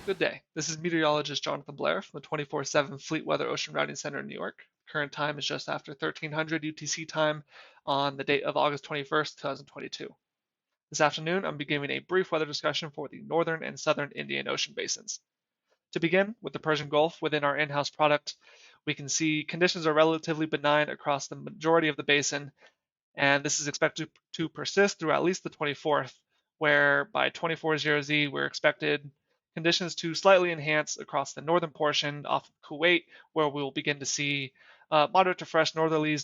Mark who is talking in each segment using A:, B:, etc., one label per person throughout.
A: Good day. This is meteorologist Jonathan Blair from the 24/7 Fleetweather Ocean Routing Center in New York. Current time is just after 1300 UTC time on the date of August 21st, 2022. This afternoon, I'm giving a brief weather discussion for the northern and southern Indian Ocean basins. To begin with the Persian Gulf within our in-house product, we can see conditions are relatively benign across the majority of the basin, and this is expected to persist through at least the 24th, where by 24:00 we're expected conditions to slightly enhance across the northern portion off of Kuwait, where we will begin to see moderate to fresh northerlies,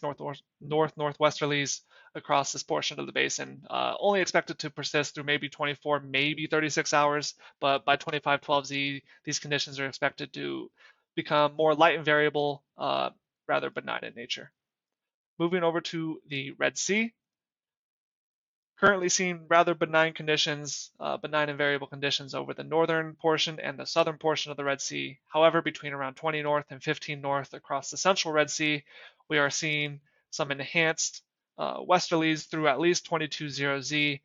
A: northwesterlies across this portion of the basin. Only expected to persist through maybe 24, maybe 36 hours, but by 25:12 these conditions are expected to become more light and variable, rather benign in nature. Moving over to the Red Sea, currently seeing rather benign conditions, benign and variable conditions over the northern portion and the southern portion of the Red Sea. However, between around 20 north and 15 north across the central Red Sea, we are seeing some enhanced westerlies through at least 22:00Z,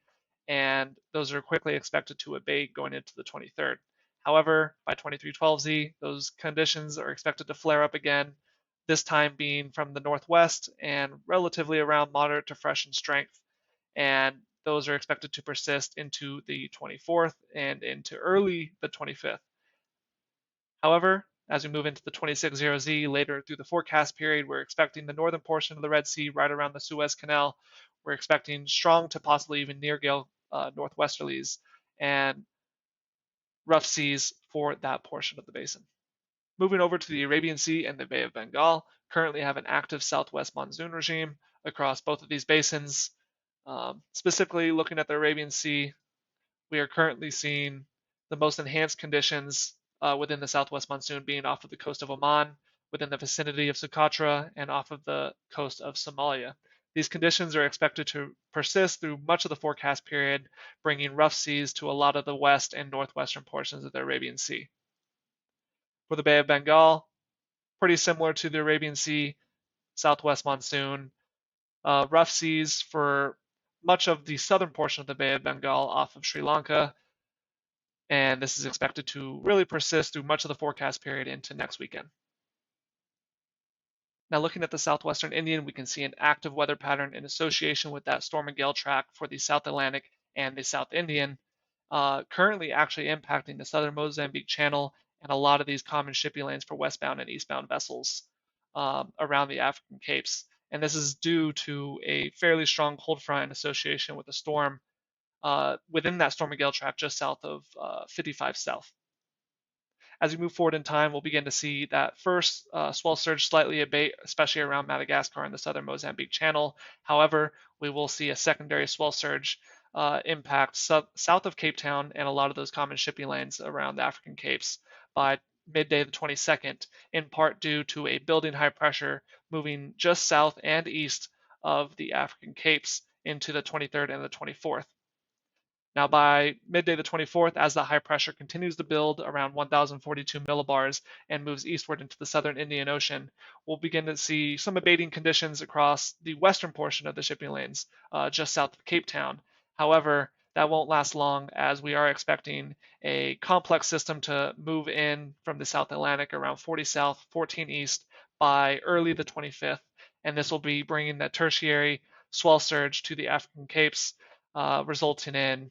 A: and those are quickly expected to abate going into the 23rd. However, by 23:12Z, those conditions are expected to flare up again, this time being from the northwest and relatively around moderate to fresh in strength, and those are expected to persist into the 24th and into early the 25th. However, as we move into the 26:00Z later through the forecast period, we're expecting the northern portion of the Red Sea right around the Suez Canal. We're expecting strong to possibly even near gale northwesterlies and rough seas for that portion of the basin. Moving over to the Arabian Sea and the Bay of Bengal, currently have an active southwest monsoon regime across both of these basins. Specifically looking at the Arabian Sea, we are currently seeing the most enhanced conditions within the southwest monsoon being off of the coast of Oman, within the vicinity of Socotra, and off of the coast of Somalia. These conditions are expected to persist through much of the forecast period, bringing rough seas to a lot of the west and northwestern portions of the Arabian Sea. For the Bay of Bengal, pretty similar to the Arabian Sea, southwest monsoon, rough seas for much of the southern portion of the Bay of Bengal off of Sri Lanka, and this is expected to really persist through much of the forecast period into next weekend. Now looking at the southwestern Indian, we can see an active weather pattern in association with that storm and gale track for the South Atlantic and the South Indian, currently actually impacting the southern Mozambique Channel and a lot of these common shipping lanes for westbound and eastbound vessels around the African Capes. And this is due to a fairly strong cold front in association with a storm within that storm and gale track just south of 55 South. As we move forward in time, we'll begin to see that first swell surge slightly abate, especially around Madagascar and the southern Mozambique Channel. However, we will see a secondary swell surge impact south of Cape Town and a lot of those common shipping lanes around the African Capes by midday the 22nd, in part due to a building high pressure moving just south and east of the African Capes into the 23rd and the 24th. Now, by midday the 24th, as the high pressure continues to build around 1,042 millibars and moves eastward into the southern Indian Ocean, we'll begin to see some abating conditions across the western portion of the shipping lanes just south of Cape Town. However, that won't last long, as we are expecting a complex system to move in from the South Atlantic around 40 south, 14 east by early the 25th, and this will be bringing that tertiary swell surge to the African Capes, resulting in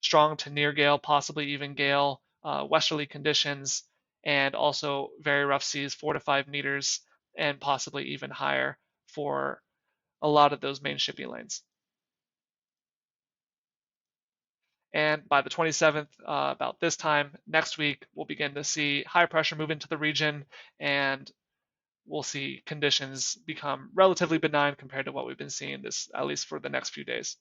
A: strong to near gale, possibly even gale, westerly conditions, and also very rough seas, 4 to 5 meters, and possibly even higher for a lot of those main shipping lanes. And by the 27th, about this time next week, we'll begin to see high pressure move into the region, and we'll see conditions become relatively benign compared to what we've been seeing this, at least for the next few days.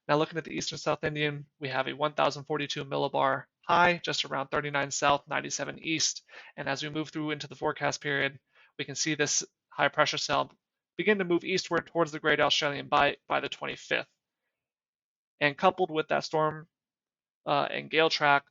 A: Now looking at the eastern South Indian, we have a 1,042 millibar high, just around 39 south, 97 east. And as we move through into the forecast period, we can see this high pressure cell begin to move eastward towards the Great Australian Bight by the 25th. And coupled with that storm and gale track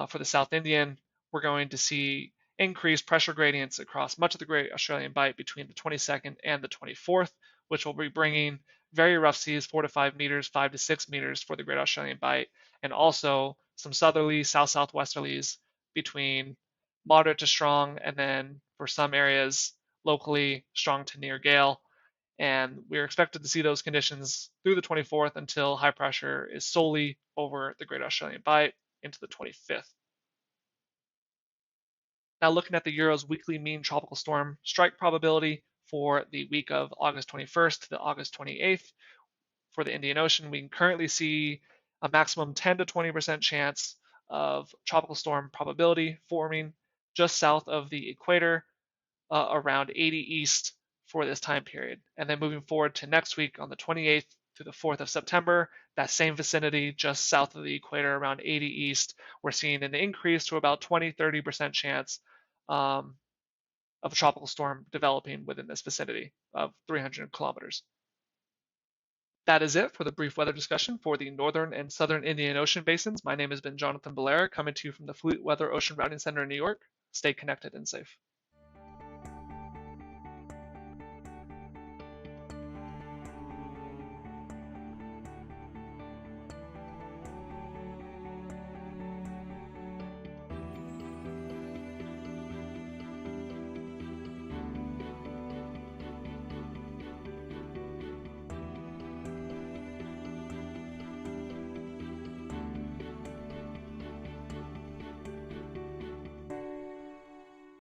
A: for the South Indian, we're going to see increased pressure gradients across much of the Great Australian Bight between the 22nd and the 24th, which will be bringing very rough seas, 4 to 5 meters, 5 to 6 meters for the Great Australian Bight, and also some southerly, south-southwesterlies between moderate to strong, and then for some areas, locally strong to near gale. And we're expected to see those conditions through the 24th until high pressure is solely over the Great Australian Bight into the 25th. Now looking at the Euro's weekly mean tropical storm strike probability for the week of August 21st to the August 28th for the Indian Ocean, we can currently see a maximum 10 to 20% chance of tropical storm probability forming just south of the equator, around 80 east for this time period. And then moving forward to next week on the 28th to the 4th of September, that same vicinity just south of the equator around 80 east, we're seeing an increase to about 20-30% chance of a tropical storm developing within this vicinity of 300 kilometers. That is it for the brief weather discussion for the northern and southern Indian Ocean basins. My name has been Jonathan Belair, coming to you from the Fleetweather Ocean Routing Center in New York. Stay connected and safe.